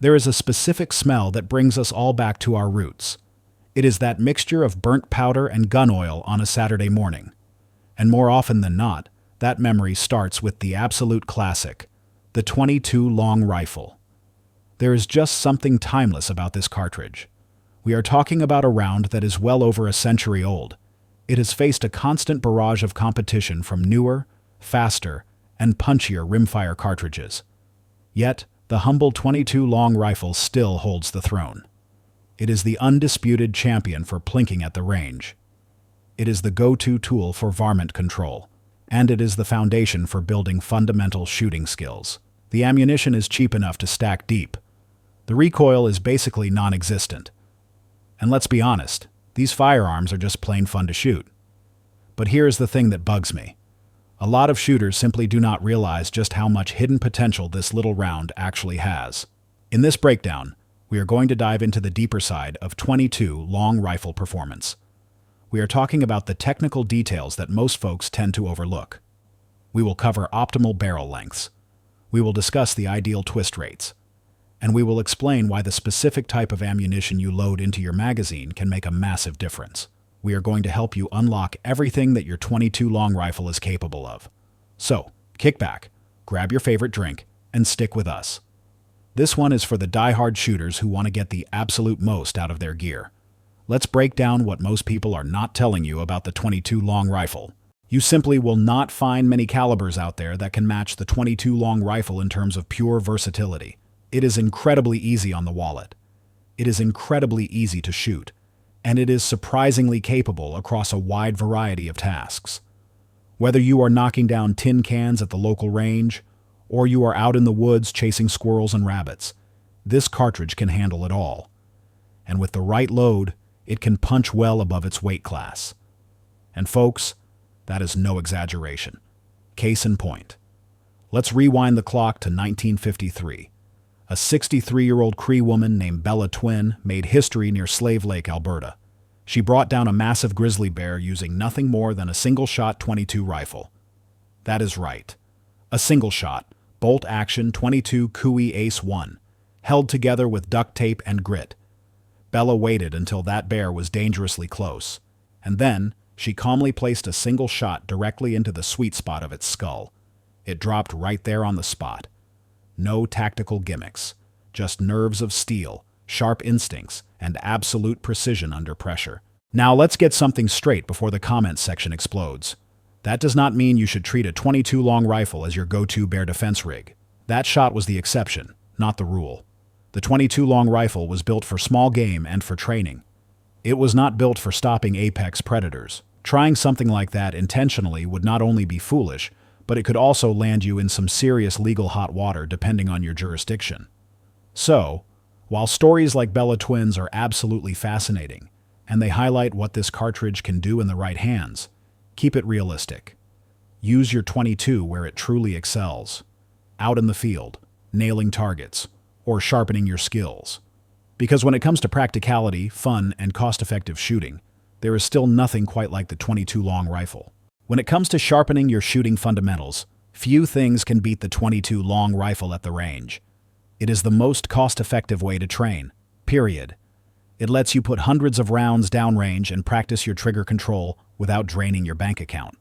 There is a specific smell that brings us all back to our roots. It is that mixture of burnt powder and gun oil on a Saturday morning. And more often than not, that memory starts with the absolute classic, the .22 long rifle. There is just something timeless about this cartridge. We are talking about a round that is well over a century old. It has faced a constant barrage of competition from newer, faster, and punchier rimfire cartridges. Yet, the humble .22 long rifle still holds the throne. It is the undisputed champion for plinking at the range. It is the go-to tool for varmint control, and it is the foundation for building fundamental shooting skills. The ammunition is cheap enough to stack deep. The recoil is basically non-existent. And let's be honest, these firearms are just plain fun to shoot. But here is the thing that bugs me. A lot of shooters simply do not realize just how much hidden potential this little round actually has. In this breakdown, we are going to dive into the deeper side of .22 long rifle performance. We are talking about the technical details that most folks tend to overlook. We will cover optimal barrel lengths. We will discuss the ideal twist rates. And we will explain why the specific type of ammunition you load into your magazine can make a massive difference. We are going to help you unlock everything that your .22 long rifle is capable of. So, kick back, grab your favorite drink, and stick with us. This one is for the die-hard shooters who want to get the absolute most out of their gear. Let's break down what most people are not telling you about the .22 long rifle. You simply will not find many calibers out there that can match the .22 long rifle in terms of pure versatility. It is incredibly easy on the wallet. It is incredibly easy to shoot. And it is surprisingly capable across a wide variety of tasks. Whether you are knocking down tin cans at the local range, or you are out in the woods chasing squirrels and rabbits, this cartridge can handle it all. And with the right load, it can punch well above its weight class. And folks, that is no exaggeration. Case in point. Let's rewind the clock to 1953. A 63-year-old Cree woman named Bella Twin made history near Slave Lake, Alberta. She brought down a massive grizzly bear using nothing more than a single-shot .22 rifle. That is right. A single-shot, bolt-action .22 Cooey Ace 1, held together with duct tape and grit. Bella waited until that bear was dangerously close, and then she calmly placed a single shot directly into the sweet spot of its skull. It dropped right there on the spot. No tactical gimmicks, just nerves of steel, sharp instincts, and absolute precision under pressure. Now let's get something straight before the comments section explodes. That does not mean you should treat a .22 long rifle as your go-to bear defense rig. That shot was the exception, not the rule. The .22 long rifle was built for small game and for training. It was not built for stopping apex predators. Trying something like that intentionally would not only be foolish, but it could also land you in some serious legal hot water depending on your jurisdiction. So, while stories like Bella Twin's are absolutely fascinating, and they highlight what this cartridge can do in the right hands, keep it realistic. Use your .22 where it truly excels. Out in the field, nailing targets, or sharpening your skills. Because when it comes to practicality, fun, and cost-effective shooting, there is still nothing quite like the .22 long rifle. When it comes to sharpening your shooting fundamentals, few things can beat the .22 long rifle at the range. It is the most cost-effective way to train, period. It lets you put hundreds of rounds downrange and practice your trigger control without draining your bank account.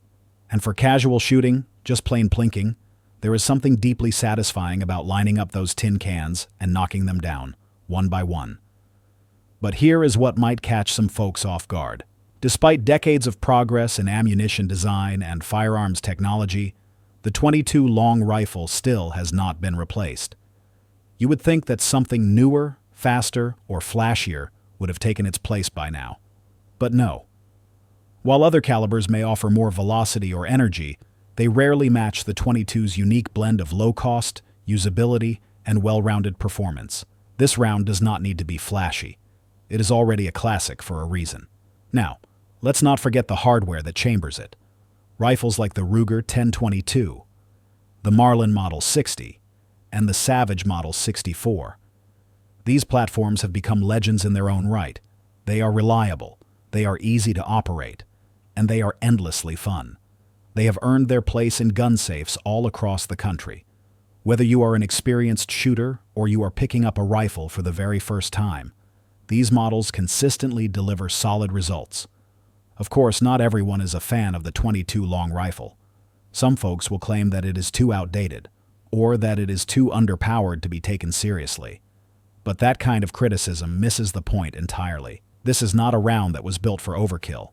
And for casual shooting, just plain plinking, there is something deeply satisfying about lining up those tin cans and knocking them down, one by one. But here is what might catch some folks off guard. Despite decades of progress in ammunition design and firearms technology, the .22 long rifle still has not been replaced. You would think that something newer, faster, or flashier would have taken its place by now. But no. While other calibers may offer more velocity or energy, they rarely match the .22's unique blend of low cost, usability, and well-rounded performance. This round does not need to be flashy. It is already a classic for a reason. Now, let's not forget the hardware that chambers it. Rifles like the Ruger 1022, the Marlin Model 60, and the Savage Model 64. These platforms have become legends in their own right. They are reliable, they are easy to operate, and they are endlessly fun. They have earned their place in gun safes all across the country. Whether you are an experienced shooter or you are picking up a rifle for the very first time, these models consistently deliver solid results. Of course, not everyone is a fan of the .22 long rifle. Some folks will claim that it is too outdated, or that it is too underpowered to be taken seriously. But that kind of criticism misses the point entirely. This is not a round that was built for overkill.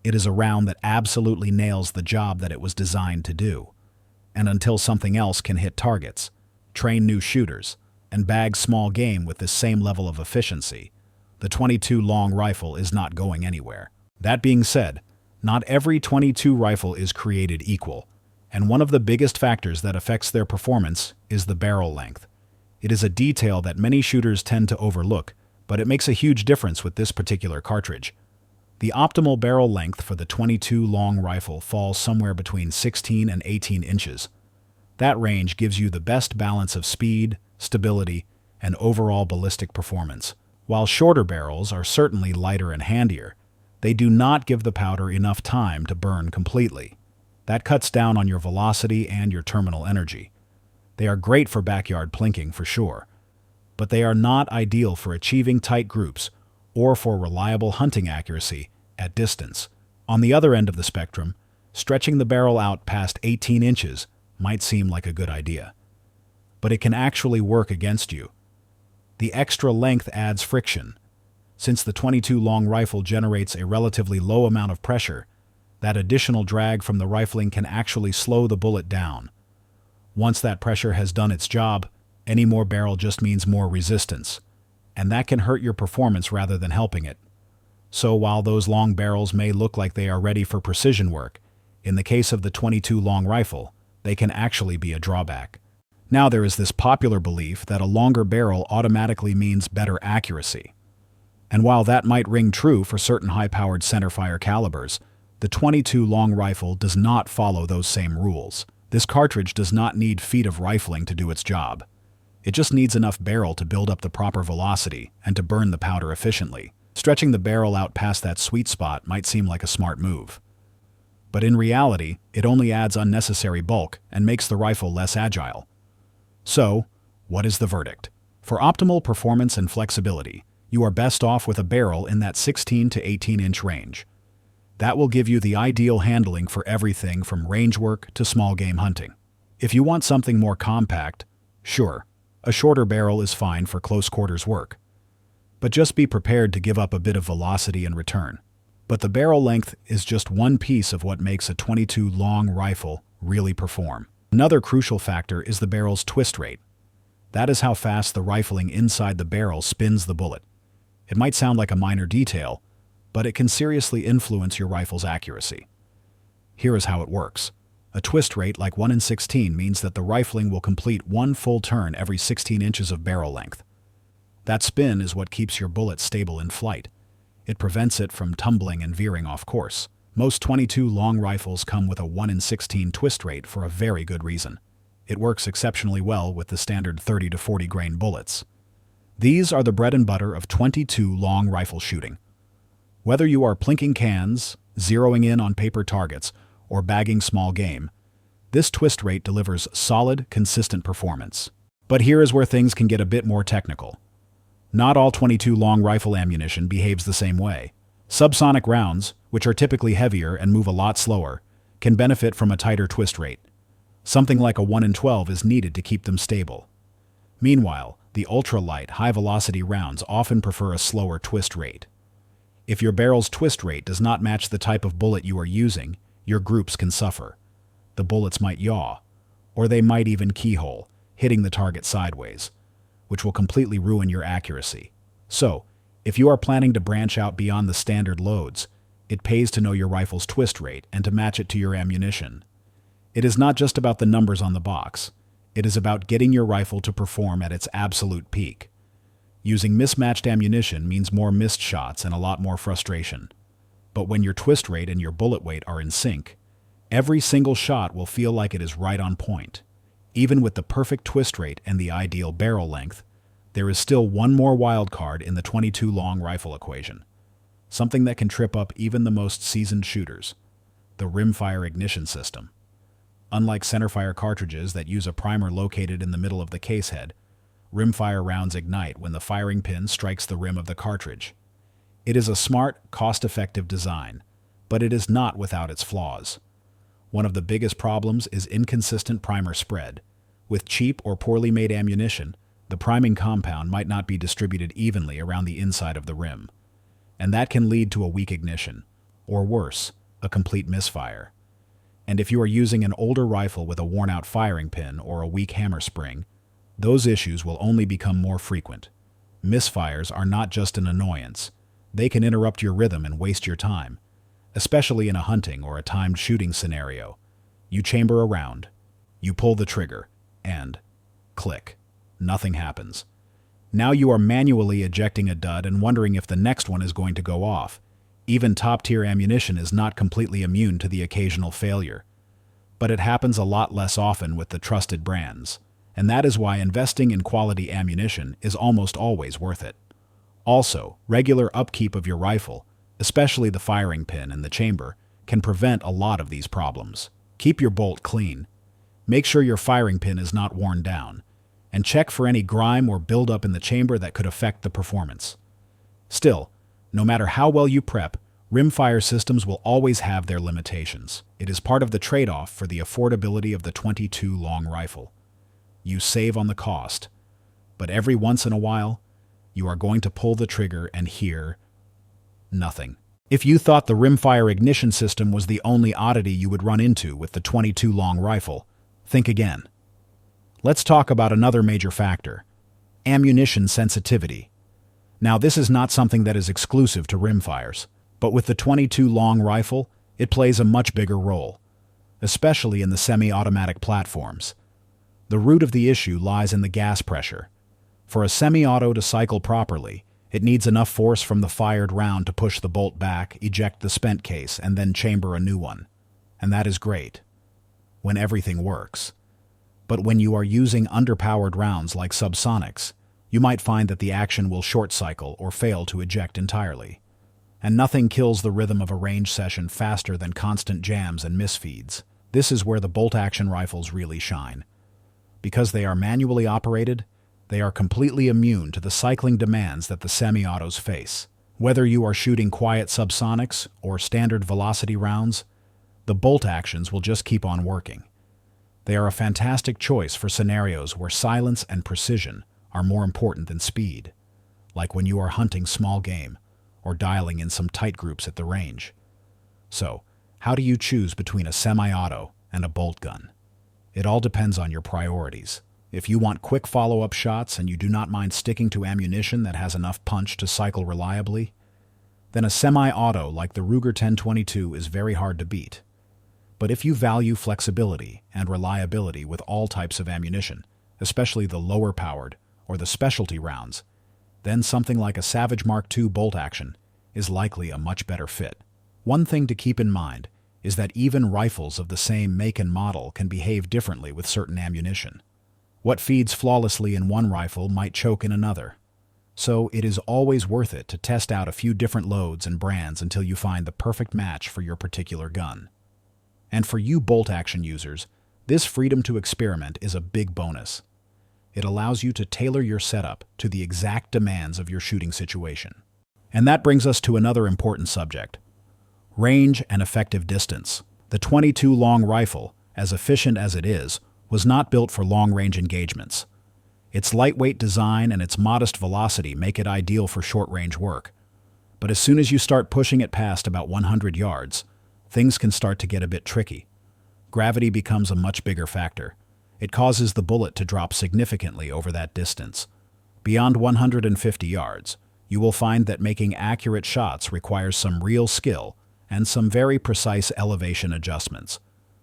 It is a round that absolutely nails the job that it was designed to do. And until something else can hit targets, train new shooters, and bag small game with this same level of efficiency, the .22 long rifle is not going anywhere. That being said, not every .22 rifle is created equal, and one of the biggest factors that affects their performance is the barrel length. It is a detail that many shooters tend to overlook, but it makes a huge difference with this particular cartridge. The optimal barrel length for the .22 long rifle falls somewhere between 16 and 18 inches. That range gives you the best balance of speed, stability, and overall ballistic performance. While shorter barrels are certainly lighter and handier, they do not give the powder enough time to burn completely. That cuts down on your velocity and your terminal energy. They are great for backyard plinking for sure, but they are not ideal for achieving tight groups or for reliable hunting accuracy at distance. On the other end of the spectrum, stretching the barrel out past 18 inches might seem like a good idea, but it can actually work against you. The extra length adds friction. Since the .22 long rifle generates a relatively low amount of pressure, that additional drag from the rifling can actually slow the bullet down. Once that pressure has done its job, any more barrel just means more resistance, and that can hurt your performance rather than helping it. So while those long barrels may look like they are ready for precision work, in the case of the .22 long rifle, they can actually be a drawback. Now there is this popular belief that a longer barrel automatically means better accuracy. And while that might ring true for certain high-powered centerfire calibers, the .22 long rifle does not follow those same rules. This cartridge does not need feet of rifling to do its job. It just needs enough barrel to build up the proper velocity and to burn the powder efficiently. Stretching the barrel out past that sweet spot might seem like a smart move. But in reality, it only adds unnecessary bulk and makes the rifle less agile. So, what is the verdict? For optimal performance and flexibility, you are best off with a barrel in that 16 to 18 inch range. That will give you the ideal handling for everything from range work to small game hunting. If you want something more compact, sure, a shorter barrel is fine for close quarters work. But just be prepared to give up a bit of velocity in return. But the barrel length is just one piece of what makes a .22 long rifle really perform. Another crucial factor is the barrel's twist rate. That is how fast the rifling inside the barrel spins the bullet. It might sound like a minor detail, but it can seriously influence your rifle's accuracy. Here is how it works. A twist rate like 1 in 16 means that the rifling will complete one full turn every 16 inches of barrel length. That spin is what keeps your bullet stable in flight. It prevents it from tumbling and veering off course. Most .22 long rifles come with a 1 in 16 twist rate for a very good reason. It works exceptionally well with the standard 30 to 40 grain bullets. These are the bread and butter of .22 long rifle shooting. Whether you are plinking cans, zeroing in on paper targets, or bagging small game, this twist rate delivers solid, consistent performance. But here is where things can get a bit more technical. Not all .22 long rifle ammunition behaves the same way. Subsonic rounds, which are typically heavier and move a lot slower, can benefit from a tighter twist rate. Something like a 1 in 12 is needed to keep them stable. Meanwhile, the ultra-light, high-velocity rounds often prefer a slower twist rate. If your barrel's twist rate does not match the type of bullet you are using, your groups can suffer. The bullets might yaw, or they might even keyhole, hitting the target sideways, which will completely ruin your accuracy. So, if you are planning to branch out beyond the standard loads, it pays to know your rifle's twist rate and to match it to your ammunition. It is not just about the numbers on the box. It is about getting your rifle to perform at its absolute peak. Using mismatched ammunition means more missed shots and a lot more frustration. But when your twist rate and your bullet weight are in sync, every single shot will feel like it is right on point. Even with the perfect twist rate and the ideal barrel length, there is still one more wild card in the .22 long rifle equation. Something that can trip up even the most seasoned shooters: the rimfire ignition system. Unlike centerfire cartridges that use a primer located in the middle of the case head, rimfire rounds ignite when the firing pin strikes the rim of the cartridge. It is a smart, cost-effective design, but it is not without its flaws. One of the biggest problems is inconsistent primer spread. With cheap or poorly made ammunition, the priming compound might not be distributed evenly around the inside of the rim, and that can lead to a weak ignition, or worse, a complete misfire. And if you are using an older rifle with a worn-out firing pin or a weak hammer spring, those issues will only become more frequent. Misfires are not just an annoyance. They can interrupt your rhythm and waste your time, especially in a hunting or a timed shooting scenario. You chamber a round, you pull the trigger, and click. Nothing happens. Now you are manually ejecting a dud and wondering if the next one is going to go off. Even top-tier ammunition is not completely immune to the occasional failure. But it happens a lot less often with the trusted brands, and that is why investing in quality ammunition is almost always worth it. Also, regular upkeep of your rifle, especially the firing pin and the chamber, can prevent a lot of these problems. Keep your bolt clean. Make sure your firing pin is not worn down, and check for any grime or buildup in the chamber that could affect the performance. Still, no matter how well you prep, rimfire systems will always have their limitations. It is part of the trade-off for the affordability of the .22 long rifle. You save on the cost, but every once in a while, you are going to pull the trigger and hear nothing. If you thought the rimfire ignition system was the only oddity you would run into with the .22 long rifle, think again. Let's talk about another major factor: ammunition sensitivity. Now, this is not something that is exclusive to rimfires, but with the .22 long rifle, it plays a much bigger role, especially in the semi-automatic platforms. The root of the issue lies in the gas pressure. For a semi-auto to cycle properly, it needs enough force from the fired round to push the bolt back, eject the spent case, and then chamber a new one. And that is great, when everything works. But when you are using underpowered rounds like subsonics, you might find that the action will short-cycle or fail to eject entirely. And nothing kills the rhythm of a range session faster than constant jams and misfeeds. This is where the bolt-action rifles really shine. Because they are manually operated, they are completely immune to the cycling demands that the semi-autos face. Whether you are shooting quiet subsonics or standard velocity rounds, the bolt actions will just keep on working. They are a fantastic choice for scenarios where silence and precision are more important than speed, like when you are hunting small game or dialing in some tight groups at the range. So, how do you choose between a semi-auto and a bolt gun? It all depends on your priorities. If you want quick follow-up shots and you do not mind sticking to ammunition that has enough punch to cycle reliably, then a semi-auto like the Ruger 1022 is very hard to beat. But if you value flexibility and reliability with all types of ammunition, especially the lower-powered or the specialty rounds, then something like a Savage Mark II bolt action is likely a much better fit. One thing to keep in mind is that even rifles of the same make and model can behave differently with certain ammunition. What feeds flawlessly in one rifle might choke in another. So it is always worth it to test out a few different loads and brands until you find the perfect match for your particular gun. And for you bolt-action users, this freedom to experiment is a big bonus. It allows you to tailor your setup to the exact demands of your shooting situation. And that brings us to another important subject: range and effective distance. The .22 long rifle, as efficient as it is, was not built for long-range engagements. Its lightweight design and its modest velocity make it ideal for short-range work. But as soon as you start pushing it past about 100 yards, things can start to get a bit tricky. Gravity becomes a much bigger factor. It causes the bullet to drop significantly over that distance. Beyond 150 yards, you will find that making accurate shots requires some real skill and some very precise elevation adjustments.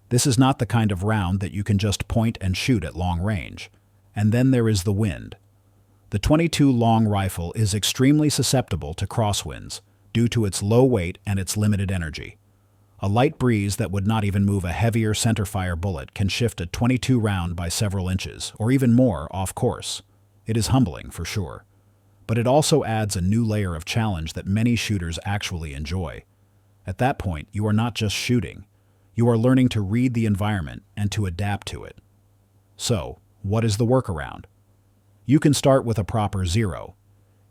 This is not the kind of round that you can just point and shoot at long range. And then there is the wind. The .22 long rifle is extremely susceptible to crosswinds due to its low weight and its limited energy. A light breeze that would not even move a heavier centerfire bullet can shift a .22 round by several inches, or even more, off course. It is humbling, for sure. But it also adds a new layer of challenge that many shooters actually enjoy. At that point, you are not just shooting. You are learning to read the environment and to adapt to it. So, what is the workaround? You can start with a proper zero.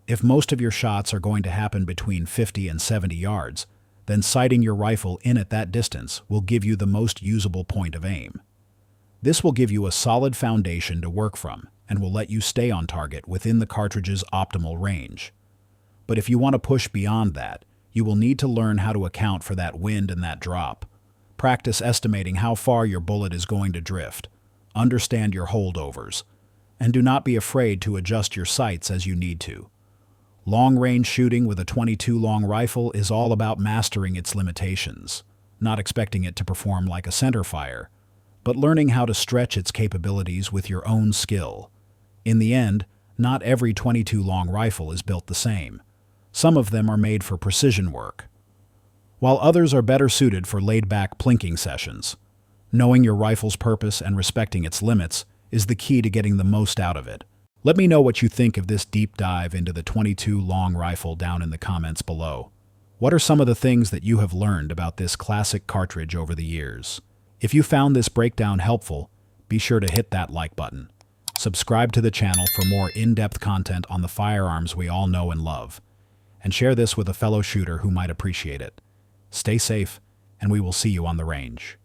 If most of your shots are going to happen between 50 and 70 yards, then sighting your rifle in at that distance will give you the most usable point of aim. This will give you a solid foundation to work from and will let you stay on target within the cartridge's optimal range. But if you want to push beyond that, you will need to learn how to account for that wind and that drop. Practice estimating how far your bullet is going to drift. Understand your holdovers. And do not be afraid to adjust your sights as you need to. Long-range shooting with a .22 long rifle is all about mastering its limitations, not expecting it to perform like a centerfire, but learning how to stretch its capabilities with your own skill. In the end, not every .22 long rifle is built the same. Some of them are made for precision work, while others are better suited for laid-back plinking sessions. Knowing your rifle's purpose and respecting its limits is the key to getting the most out of it. Let me know what you think of this deep dive into the .22 long rifle down in the comments below. What are some of the things that you have learned about this classic cartridge over the years? If you found this breakdown helpful, be sure to hit that like button. Subscribe to the channel for more in-depth content on the firearms we all know and love. And share this with a fellow shooter who might appreciate it. Stay safe, and we will see you on the range.